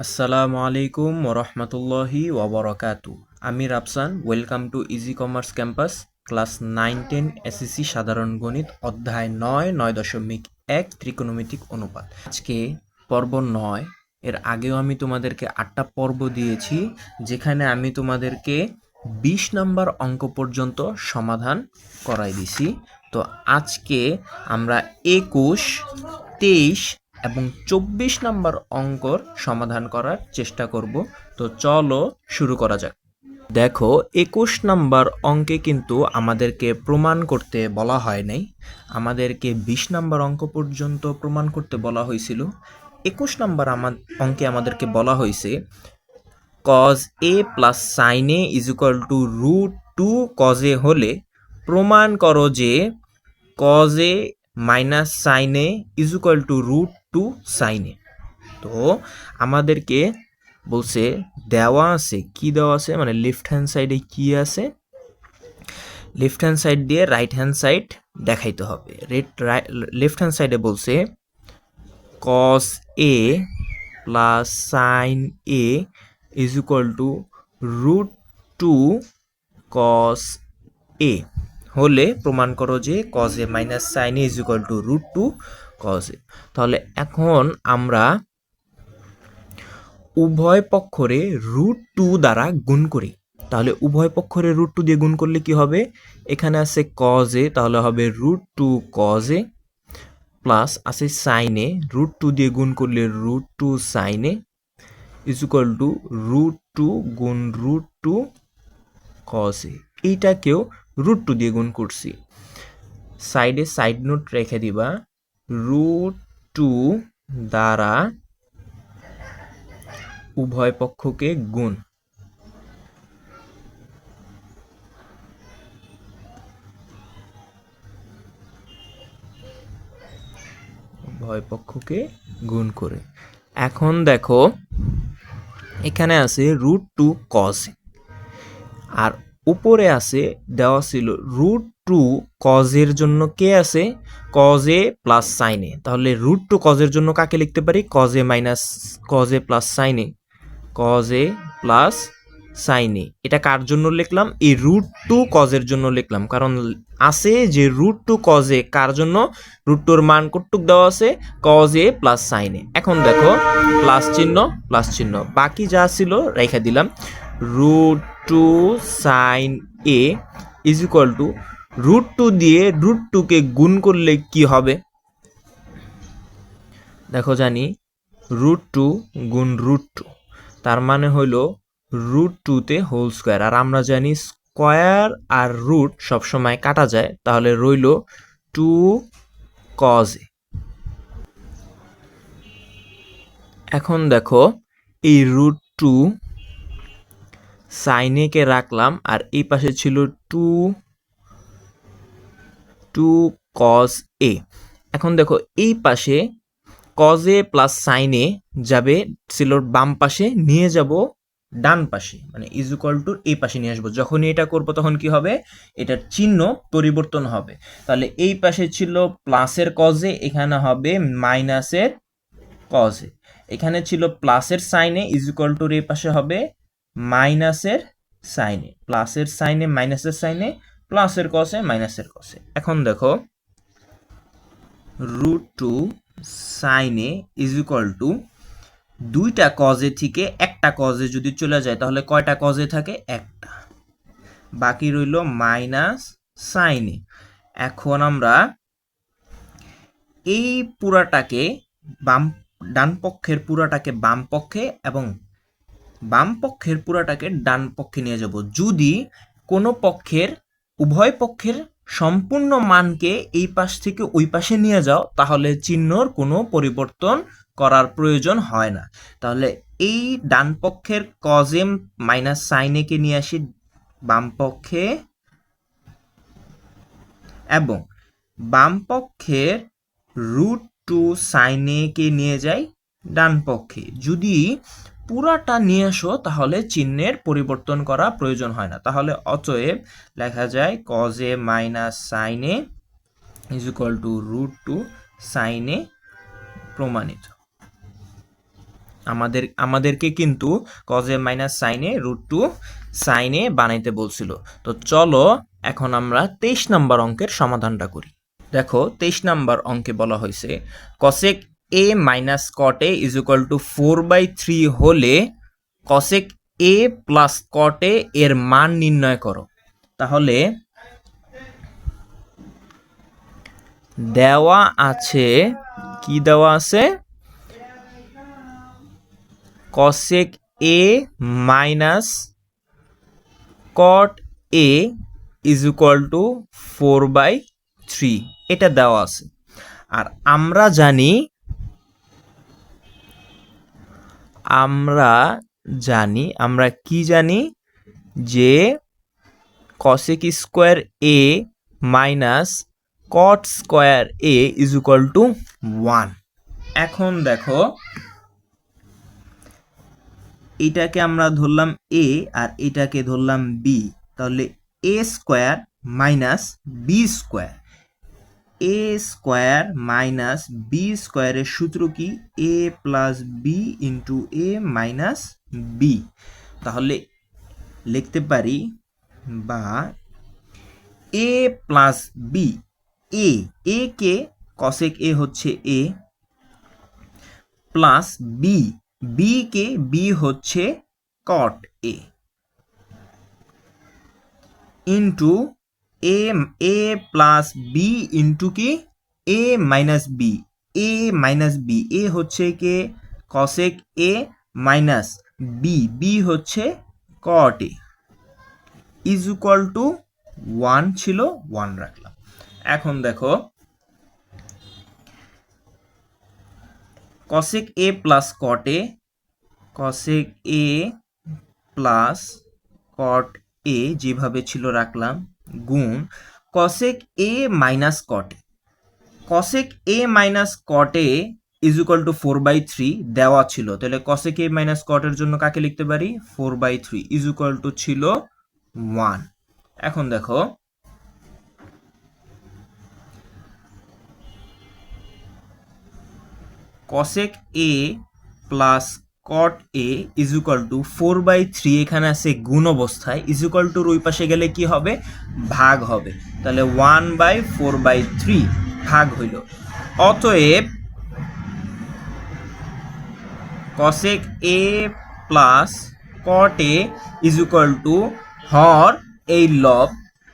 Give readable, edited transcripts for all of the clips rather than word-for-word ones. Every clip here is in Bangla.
আসসালামু আলাইকুম ওরহমতুল্লাহি ওবরাকাতু। আমি Rafsan. Welcome to easy commerce campus class 9-10 SSC সাধারণ গণিত অধ্যায় 9.9.1 ত্রিকোণমিতিক অনুপাত। আজকে পর্ব 9। এর আগেও আমি তোমাদেরকে 8টা পর্ব দিয়েছি, যেখানে আমি তোমাদেরকে 20 নাম্বার অঙ্ক পর্যন্ত সমাধান করাই দিছি। তো আজকে আমরা 21, 23 এবং 24 নাম্বার অঙ্কর সমাধান করার চেষ্টা করব। তো চলো শুরু করা যাক। দেখো, 21 নাম্বার অঙ্কে কিন্তু আমাদেরকে প্রমাণ করতে বলা হয় নাই, আমাদেরকে 20 নাম্বার অঙ্ক পর্যন্ত প্রমাণ করতে বলা হয়েছিল। 21 নাম্বার অঙ্কে আমাদেরকে বলা হয়েছে cos a plus sin a is equal to √2 cos a হলে প্রমাণ করো যে cos a minus sin a is equal to √2 sin a। তো আমাদেরকে বলছে দেওয়া আছে, কি দেওয়া আছে মানে লেফট হ্যান্ড সাইডে কি আছে, লেফট হ্যান্ড সাইড দিয়ে রাইট হ্যান্ড সাইড দেখাইতে হবে। লেফট হ্যান্ড সাইডে বলছে cos a plus sin a is equal to √2 cos a হলে প্রমাণ করো যে cos a minus sin a is equal to √2 cos a। তাহলে এখন আমরা উভয় পক্ষরে √2 দ্বারা গুণ করি। তাহলে উভয় পক্ষরে √2 দিয়ে গুণ করলে কি হবে, এখানে আছে cos a, তাহলে হবে √2 cos a, প্লাস আছে sin a, √2 দিয়ে গুণ করলে √2 sin a is equal to √2 গুণ √2 cos a। এইটাকেও √2 দিয়ে গুণ করছি, সাইডে সাইড নোট রেখে দিবা। √2 দ্বারা উভয় পক্ষকে গুণ, উভয় পক্ষকে গুণ করে। এখন দেখো এখানে আছে √2 cos আর উপরে আছে দেওয়া ছিল √2 cos এর জন্য কে আছে, cos a plus sin a। তাহলে √2 cos এর জন্য কাকে লিখতে পারি, cos a minus cos a plus sin a, cos a plus sin a। এটা কার জন্য লিখলাম, এই √2 cos এর জন্য লিখলাম, কারণ আছে যে √2 cos a কার জন্য, √2 এর মান কতটুক দেওয়া আছে, cos a plus sin a। এখন দেখো প্লাস চিহ্ন, বাকি যা ছিল রেখে দিলাম। √2 sin a is equal to √2 দিয়ে √2 কে গুণ করলে কি হবে, দেখো জানি √2 গুণ √2 তার মানে হলো √2 তে হোল স্কোয়ার, আর আমরা জানি স্কোয়ার আর রুট সবসময় কাটা যায়, তাহলে রইল 2 cos a। এখন দেখো এই √2 sin a কে রাখলাম, আর এই পাশে ছিল 2 cos a। এখন দেখো এই পাশে cos a plus sin a যাবে ছিল বাম পাশে, নিয়ে যাব ডান পাশে, মানে ইজ ইকুয়াল টু এই পাশে নিয়ে আসবো। যখনই এটা করব তখন কি হবে, এটার চিহ্ন পরিবর্তন হবে। তাহলে এই পাশে ছিল প্লাসের cos a, এখানে হবে মাইনাসের cos a। এখানে ছিল প্লাসের sin a is equal two এই পাশে হবে মাইনাসের sin a, প্লাসের sin a মাইনাসের sin a, প্লাসের cos a মাইনাসের cos a। এখন দেখো √2 sin a is equal two দুইটা cos a থেকে একটা cos a যদি চলে যায় তাহলে কয়টা cos a থাকে, একটা, বাকি রইল মাইনাস sin a। এখন আমরা এই পুরাটাকে ডান পক্ষের পুরাটাকে বাম পক্ষে এবং বাম পক্ষের পুরাটাকে ডান পক্ষে নিয়ে যাব। যদি কোনো পক্ষের উভয় পক্ষের সম্পূর্ণ মানকে এই পাশ থেকে ওই পাশে নিয়ে যাও, তাহলে চিহ্নর কোনো পরিবর্তন করার প্রয়োজন হয় না। তাহলে এই ডান পক্ষের cos a minus sin a কে নিয়ে আসি বাম পক্ষে, এবং বাম পক্ষের √2 sin a কে নিয়ে যাই ডান পক্ষে। যদি পুরাটা নিয়ে আসো তাহলে চিহ্নের পরিবর্তন করা প্রয়োজন হয় না। তাহলে অতএব লেখা যায় cos a minus sin a is equal to √2 sin a প্রমাণিত। আমাদেরকে কিন্তু cos A minus sine A root two sine A বানাইতে বলছিল। তো চলো এখন আমরা 23 নম্বর অঙ্কের সমাধানটা করি। দেখো 23 নম্বর অঙ্কে বলা হয়েছে cosec A minus caught A is equal two 4/3 হলে কসেক এ প্লাস কট এ এর মান নির্ণয় করো। তাহলে দেওয়া আছে, কি দেওয়া আছে, cosec A minus caught A is equal two 4/3 এটা দেওয়া আছে। আর আমরা জানি আমরা কি জানি যে cosec square A minus cot square A is equal two 1। এখন দেখো এটাকে আমরা ধরলাম এ আর এটাকে ধরলাম বি, তাহলে এ স্কোয়ার মাইনাস বি স্কোয়ার, এ স্কোয়ার মাইনাস বি স্কোয়ারের সূত্র কি, এ প্লাস বি ইন্টু এ মাইনাস বি। তাহলে লিখতে পারি বা এ প্লাস বি, এ কে কসেক এ হচ্ছে এ, plus B, B K B হচ্ছে কট এ, ইন্টু এ প্লাস বি ইন্টু কি এ মাইনাস বি, এ হচ্ছে কে কসেক এ মাইনাস বি হচ্ছে কট এ ইজ ইকুয়াল টু 1 ছিল, 1 রাখলাম। এখন দেখো cosec A plus cot A, cosec A plus cot এ যেভাবে ছিল রাখলাম, গুণ cosec A minus caught A, cosec A minus caught A is equal two 4/3 দেওয়া ছিল। তাহলে কসেক এ মাইনাস কট এর জন্য কাকে লিখতে পারি, 4/3 ইজ ইকুয়াল টু ছিল 1। এখন দেখো cosec A plus cot A is equal two 4/3 এখানে আছে গুণ অবস্থায়, ইজ ইকুয়াল টুর ওই পাশে গেলে কি হবে, ভাগ হবে। তাহলে 1/4/3 ভাগ হইল। অতএব cosec A plus cot A is equal to হর এই লব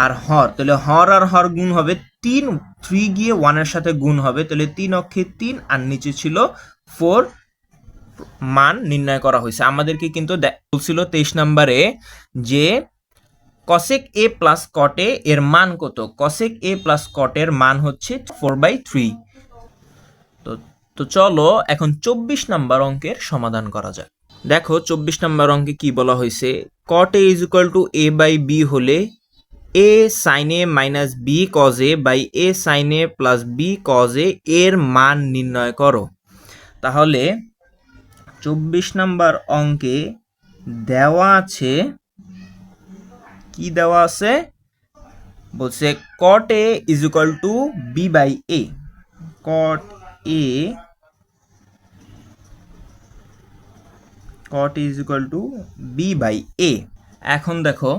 আর হর, তাহলে হর আর হর গুণ হবে 3 গিয়ে 1 এর সাথে গুণ হবে, তাহলে 3 অক্ষে 3 আর নিচে ছিল 4 মান নির্ণয় করা হয়েছে। আমাদেরকে কিন্তু বলছিল 23 নম্বরে যে কসেক এ প্লাস কট এ এর মান কত, কসেক এ প্লাস কট এর মান হচ্ছে 4/3। তো চলো এখন 24 নম্বর অঙ্কের সমাধান করা যাক। দেখো 24 নম্বর অঙ্কে কি বলা হয়েছে, cot A is equal to A by B হলে A sign A minus B cos A by A sign A plus B cos A এর মান নির্ণয় করো। তাহলে 24 নম্বর অঙ্কে দেওয়া আছে, কি দেওয়া আছে, বলছে cot A is equal to B by A, cot A is equal to B by A. এখন দেখো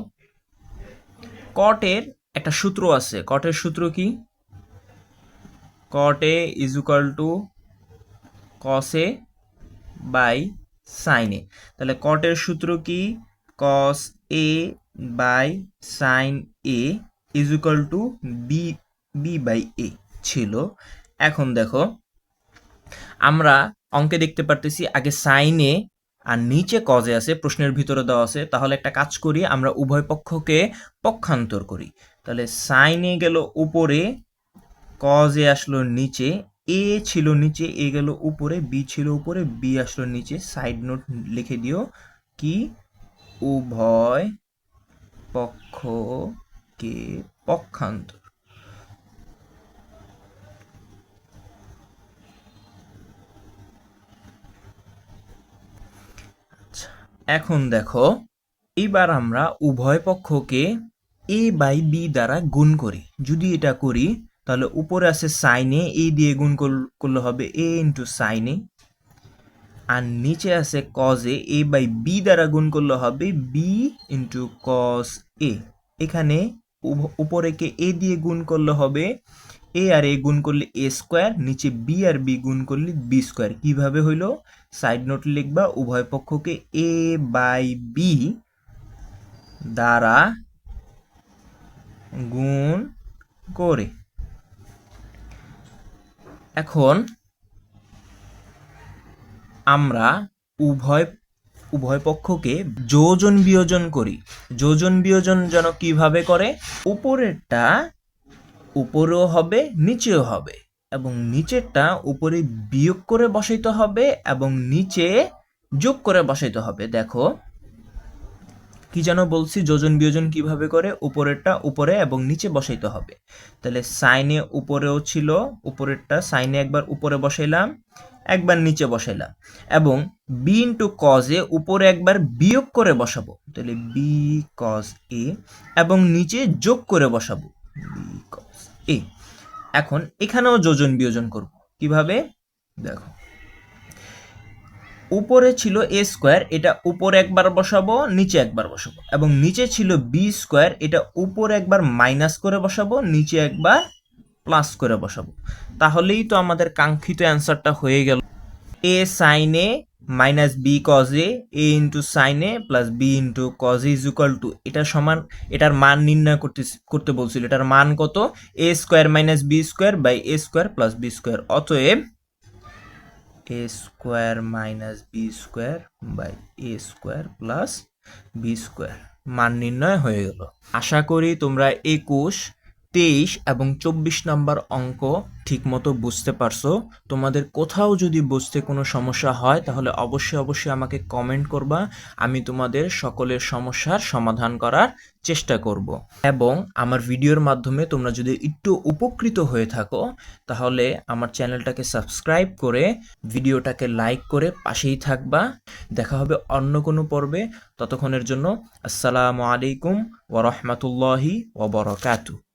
কটের একটা সূত্র আছে, কটের সূত্র কি, cot A is equal to cos A by sin A. তাহলে কটের সূত্র কি, cos A by sin A is equal to B by A ছিল। এখন দেখো আমরা অঙ্কে দেখতে পারতেছি আগে সাইন এ আর নিচে কজে আছে, প্রশ্নের ভিতরে দেওয়া আছে। তাহলে একটা কাজ করি, আমরা উভয় পক্ষকে পক্ষান্তর করি। তাহলে সাইন এ গেল উপরে, কজে আসলো নিচে, এ ছিল নিচে, এ গেল উপরে, বি ছিল উপরে, বি আসলো নিচে। সাইড নোট লিখে দিও কি, উভয় পক্ষকে পক্ষান্তর। এখন দেখো এবার আমরা উভয় পক্ষকে এ বাই বি দ্বারা গুণ করি। যদি এটা করি তাহলে উপরে আছে সাইন এ, দিয়ে গুণ করলে হবে এ ইন্টু সাইন এ, আর নিচে আছে কজ এ বাই বি দ্বারা গুণ করলে হবে বি ইন্টু কজ এ। এখানে উপরে কে এ দিয়ে গুণ করলে হবে এ আর এ গুণ করলে এ স্কোয়ার, নিচে বি আর বি গুণ করলে বি স্কোয়ার। কিভাবে হইলো? সাইড নোট লিখবা, উভয় পক্ষকে এ বাই বি দ্বারা গুণ করে। এখন আমরা উভয় পক্ষকে যোজন বিয়োজন করি। যোজন বিয়োজন যেন কিভাবে করে? উপরেরটা উপরেও হবে, নিচেও হবে, এবং নিচেরটা উপরে বিয়োগ করে বসাইতে হবে এবং নিচে যোগ করে বসাইতে হবে। দেখো কি যেন বলছি, যোজন বিয়োজন কিভাবে করে? উপরেরটা উপরে এবং নিচে বসাইতে হবে। তাহলে সাইনে উপরেও ছিল, উপরেরটা সাইনে একবার উপরে বসাইলাম, একবার নিচে বসাইলাম, এবং বি ইন্টু কজে উপরে একবার বিয়োগ করে বসাবো, তাহলে বি কজ এ, এবং নিচে যোগ করে বসাবো বি কজ এ। এখন এখানেও যোজন বিয়োজন করব। কিভাবে? দেখো, উপরে ছিল এ স্কোয়ার, এটা উপরে একবার বসাবো, নিচে একবার বসাবো, এবং নিচে ছিল বি স্কোয়ার, এটা উপরে একবার মাইনাস করে বসাবো, নিচে একবার প্লাস করে বসাবো। তাহলেই তো আমাদের কাঙ্ক্ষিত অ্যান্সারটা হয়ে গেল। A sign A minus B cos A into sin A plus B into cos A is equal to, এটা সমান, এটার মান নির্ণয় করতে বলছিল। এটার মান কত? A square minus B square by A square plus B square. অতএব A square minus B square by A square plus B square মান নির্ণয় হয়ে গেল। আশা করি তোমরা 21, 23 এবং 24 নম্বর অঙ্ক ঠিকমতো বুঝতে পারছো। তোমাদের কোথাও যদি বুঝতে কোনো সমস্যা হয় তাহলে অবশ্যই আমাকে কমেন্ট করবা, আমি তোমাদের সকলের সমস্যার সমাধান করার চেষ্টা করব। এবং আমার ভিডিওর মাধ্যমে তোমরা যদি একটু উপকৃত হয়ে থাকো তাহলে আমার চ্যানেলটাকে সাবস্ক্রাইব করে ভিডিওটাকে লাইক করে পাশেই থাকবা। দেখা হবে অন্য কোনো পর্বে। ততক্ষণের জন্য আসসালামু আলাইকুম ওয়া রাহমাতুল্লাহি ওয়া বারাকাতুহু।